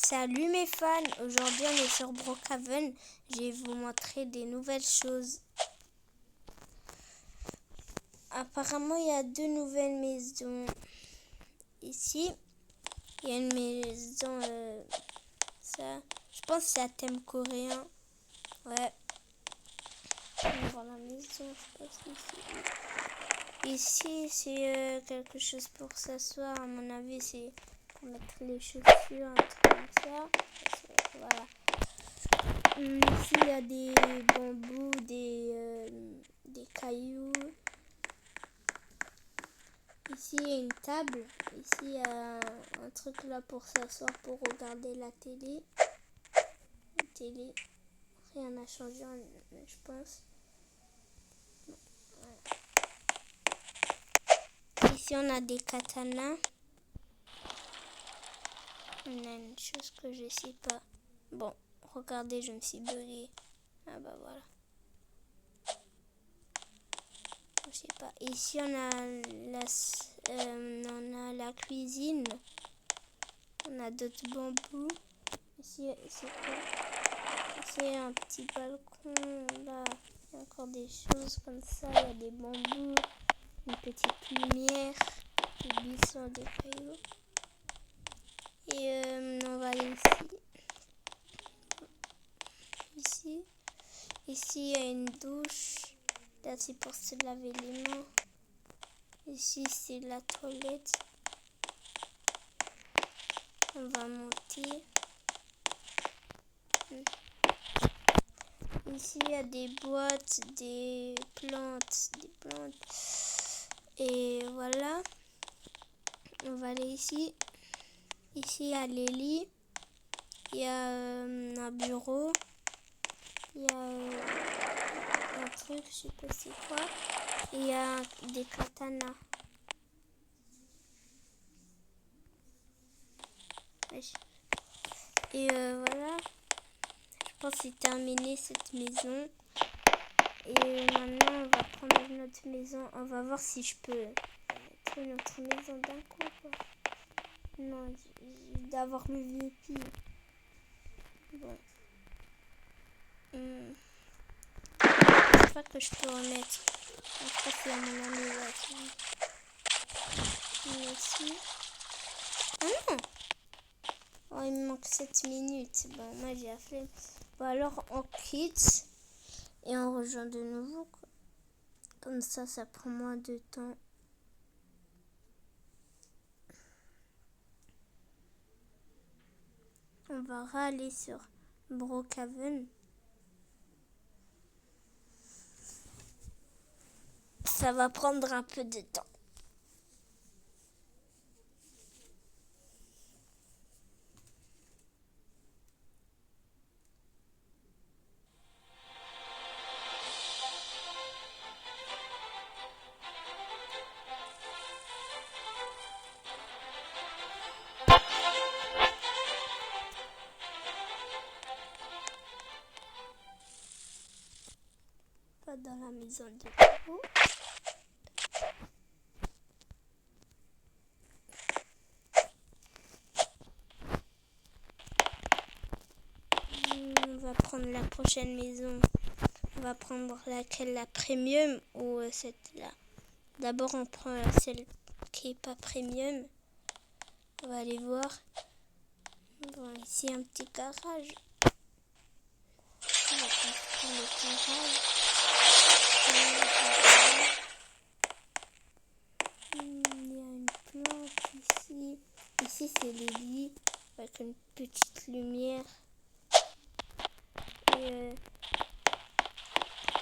Salut mes fans, aujourd'hui on est sur Brookhaven. Je vais vous montrer des nouvelles choses. Apparemment il y a deux nouvelles maisons. Ici, il y a une maison, ça, je pense que c'est à thème coréen. Ouais. On va voir la maison, je pense ici. Ici c'est quelque chose pour s'asseoir, à mon avis c'est pour mettre les chaussures, un truc comme ça. Voilà. Ici il y a des bambous, des cailloux. Ici il y a une table. Ici il y a un truc là pour s'asseoir, pour regarder la télé. La télé, rien n'a changé, je pense. Ouais. Ici on a des katanas. On a une chose que je sais pas. Bon, regardez, je me suis buguée. Ah bah voilà. Je sais pas. Ici on a la cuisine. On a d'autres bambous. Ici c'est quoi? C'est un petit balcon. Là, il y a encore des choses comme ça. Il y a des bambous, une petite lumière, des buissons, des cailloux. Et on va aller ici. Ici il y a une douche. Là c'est pour se laver les mains. Ici c'est la toilette. On va monter. Ici il y a des boîtes, des plantes. Et voilà. On va aller ici. Ici il y a les lits. Il y a un bureau. Il y a un truc, je sais pas c'est quoi. Et il y a des katanas. Et voilà. Je pense que c'est terminé cette maison. Et maintenant on va prendre notre maison. On va voir si je peux mettre notre maison d'un coup, quoi. Non, j'ai d'avoir le VIP. Bon. Je crois que je peux remettre. Je crois que c'est à mon ami là. Ici. Ah non! Oh, il me manque 7 minutes. Bon, moi j'ai la flemme. Bon, alors on quitte et on rejoint de nouveau, quoi. Comme ça prend moins de temps. On va râler sur Brookhaven. Ça va prendre un peu de temps. Pas dans la maison de vous. On va prendre la prochaine maison. On va prendre laquelle, la premium ou cette-là. D'abord, on prend celle qui est pas premium. On va aller voir. Bon, ici, un petit garage. On va construire le garage. Il y a une plante ici. Ici, c'est les lits avec une petite lumière. Et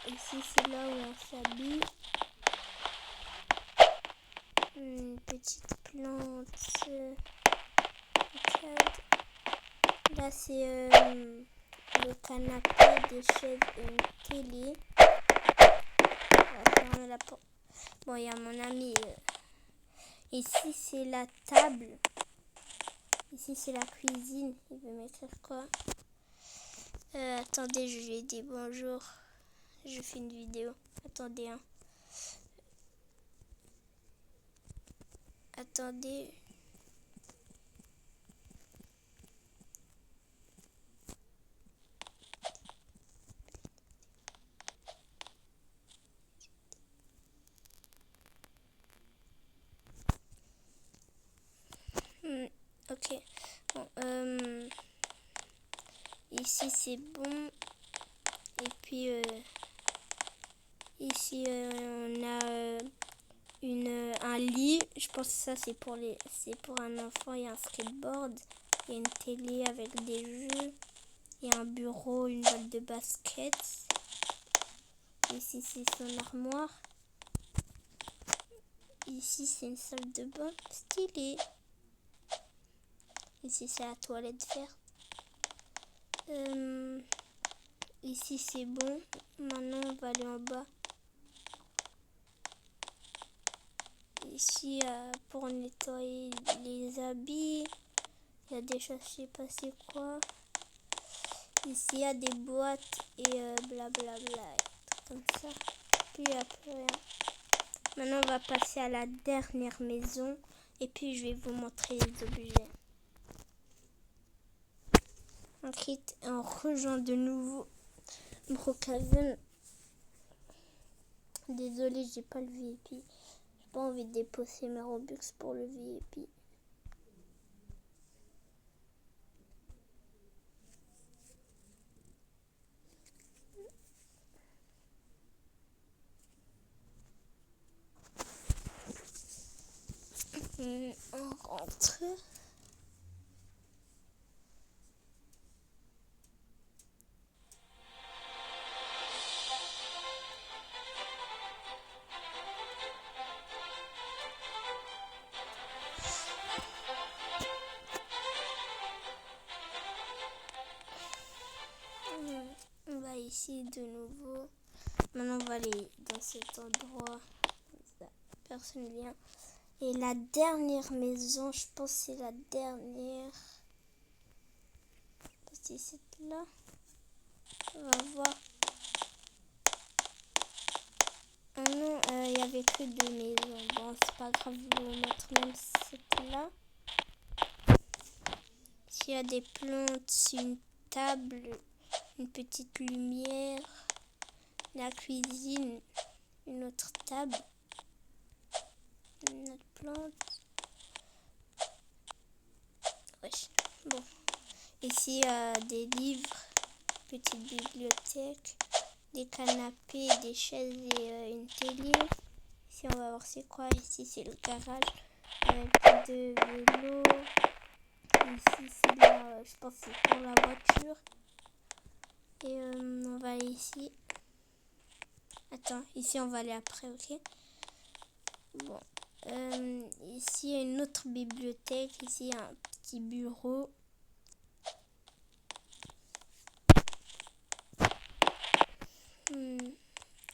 ici, c'est là où on s'habille. Une petite plante. Là, c'est le canapé, des chaises et une télé. On va fermer la porte. Bon, il y a mon ami. Ici, c'est la table. Ici, c'est la cuisine. Il veut m'écrire quoi? Attendez, je lui ai dit bonjour. Je fais une vidéo. Attendez, hein. Attendez. Ok. Bon, ici c'est bon. Et puis ici on a un lit. Je pense que ça c'est pour un enfant. Il y a un skateboard. Il y a une télé avec des jeux. Il y a un bureau, une balle de basket. Ici c'est son armoire. Ici c'est une salle de bain stylée. Ici c'est la toilette verte. Ici c'est bon. Maintenant on va aller en bas. Ici pour nettoyer les habits. Il y a des choses, je sais pas c'est quoi. Ici il y a des boîtes et blablabla. Comme ça. Puis il n'y a plus rien. Maintenant on va passer à la dernière maison. Et puis je vais vous montrer les objets. Ensuite on rejoint de nouveau Brookhaven. Désolée, j'ai pas le VIP. J'ai pas envie de déposer mes Robux pour le VIP. On rentre. On va ici de nouveau. Maintenant on va aller dans cet endroit. Personne vient. Et la dernière maison, je pense que c'est la dernière. Je sais pas si c'est là. On va voir. Ah non, il n'y avait que 2 maisons. Bon, c'est pas grave, je vais vous mettre même cette là. S'il y a des plantes, une table, une petite lumière, la cuisine, une autre table, une autre plante. Wesh. Bon. Ici, des livres, petite bibliothèque, des canapés, des chaises et une télé. Ici, on va voir c'est quoi. Ici, c'est le garage avec de vélos. Ici, c'est là, je pense que c'est pour la voiture. Et on va aller ici. Attends, ici, on va aller après, ok? Bon. Ici, il y a une autre bibliothèque. Ici, il y a un petit bureau.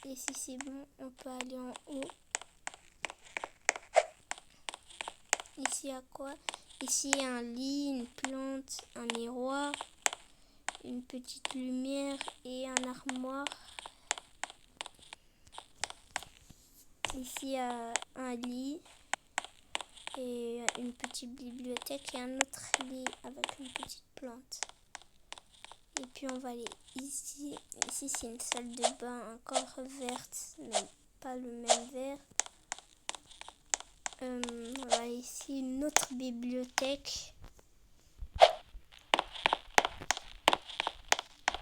Ici, c'est bon. On peut aller en haut. Ici, il y a quoi? Ici, il y a un lit, une plante, un miroir, une petite lumière et un armoire. Ici, il y a un lit et une petite bibliothèque et un autre lit avec une petite plante. Et puis, on va aller ici. Ici, c'est une salle de bain encore verte, mais pas le même vert. On va aller ici, une autre bibliothèque.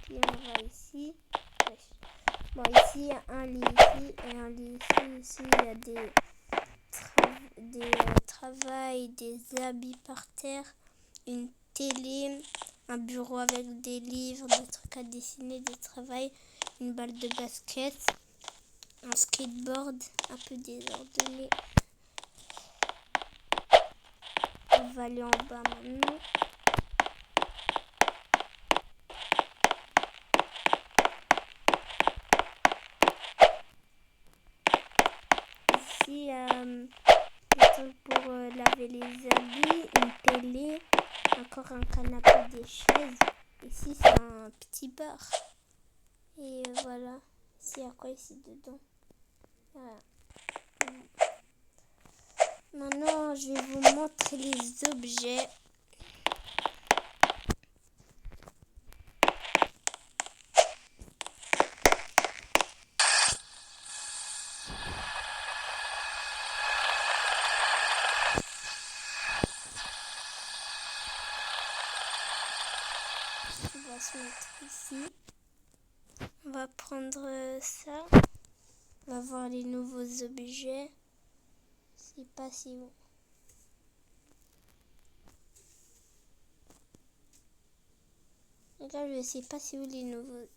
Puis, on va ici. Bon, ici, il y a un lit ici et un lit ici. Ici, il y a des travails, des habits par terre, une télé, un bureau avec des livres, des trucs à dessiner, des travails, une balle de basket, un skateboard un peu désordonné. On va aller en bas maintenant. Ici, des trucs pour laver les habits, une télé, encore un canapé, des chaises. Ici, c'est un petit bar. Et voilà. Ici, il y a quoi ici dedans? Voilà. Maintenant, je vais vous montrer les objets. va se mettre ici. On va prendre ça. On va voir les nouveaux objets. C'est pas si bon. Regarde, je sais pas c'est où les nouveaux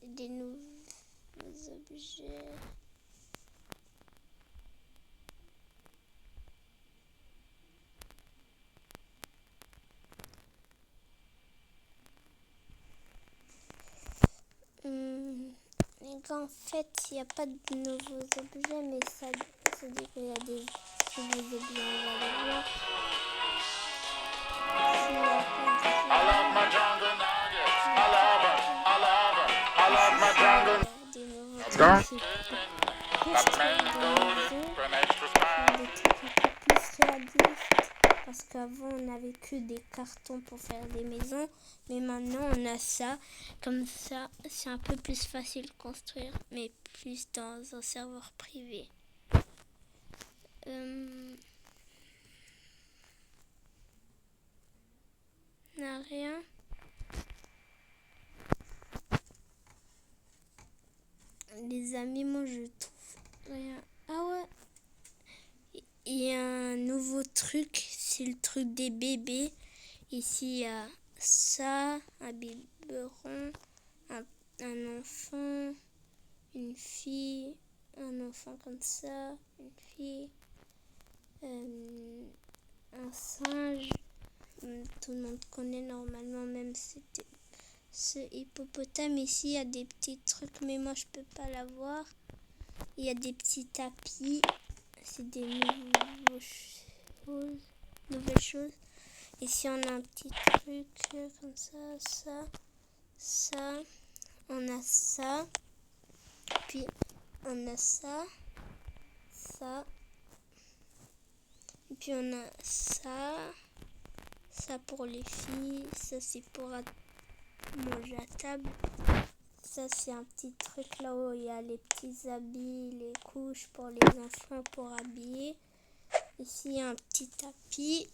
objets. Les gars, en fait, il n'y a pas de nouveaux objets, mais ça dit qu'il y a des nouveaux objets. On va les voir. I love my jungle nuggets. I love her. I love her. I love my jungle. Des nouveaux trucs, c'est construire des trucs un peu plus réalistes. Parce qu'avant, on n'avait que des cartons pour faire des maisons. Mais maintenant, on a ça. Comme ça, c'est un peu plus facile de construire. Mais plus dans un serveur privé. N'a rien. Les amis, moi, je trouve rien. Ah ouais. Il y a un nouveau truc. C'est le truc des bébés. Ici, il y a ça, un biberon, un enfant, une fille, un enfant comme ça, une fille, un singe. Tout le monde connaît normalement, même ce hippopotame. Ici, il y a des petits trucs, mais moi, je peux pas l'avoir. Il y a des petits tapis. C'est des nouvelles choses. Ici, on a un petit truc comme ça, ça. On a ça. Puis, on a ça. Et puis, on a ça. Ça pour les filles. Ça, c'est pour manger à table. Ça, c'est un petit truc là où il y a les petits habits, les couches pour les enfants pour habiller. Ici, il y a un petit tapis.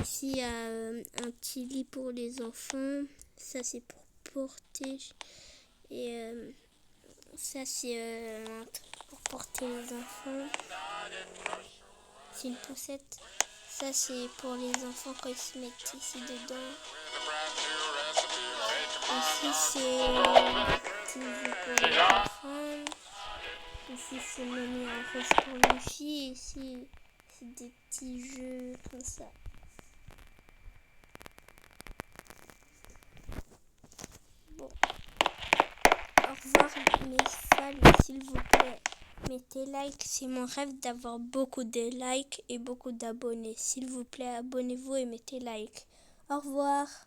Ici, il y a un petit lit pour les enfants. Ça, c'est pour porter. Et ça, c'est un truc pour porter les enfants. C'est une poussette. Ça, c'est pour les enfants quand ils se mettent ici dedans. Ici, c'est un petit jeu pour les enfants. Ici, c'est menu en rose pour les filles. Ici, c'est des petits jeux comme ça. Bon. Au revoir mes salles, s'il vous plaît. Mettez like, c'est mon rêve d'avoir beaucoup de likes et beaucoup d'abonnés. S'il vous plaît, abonnez-vous et mettez like. Au revoir.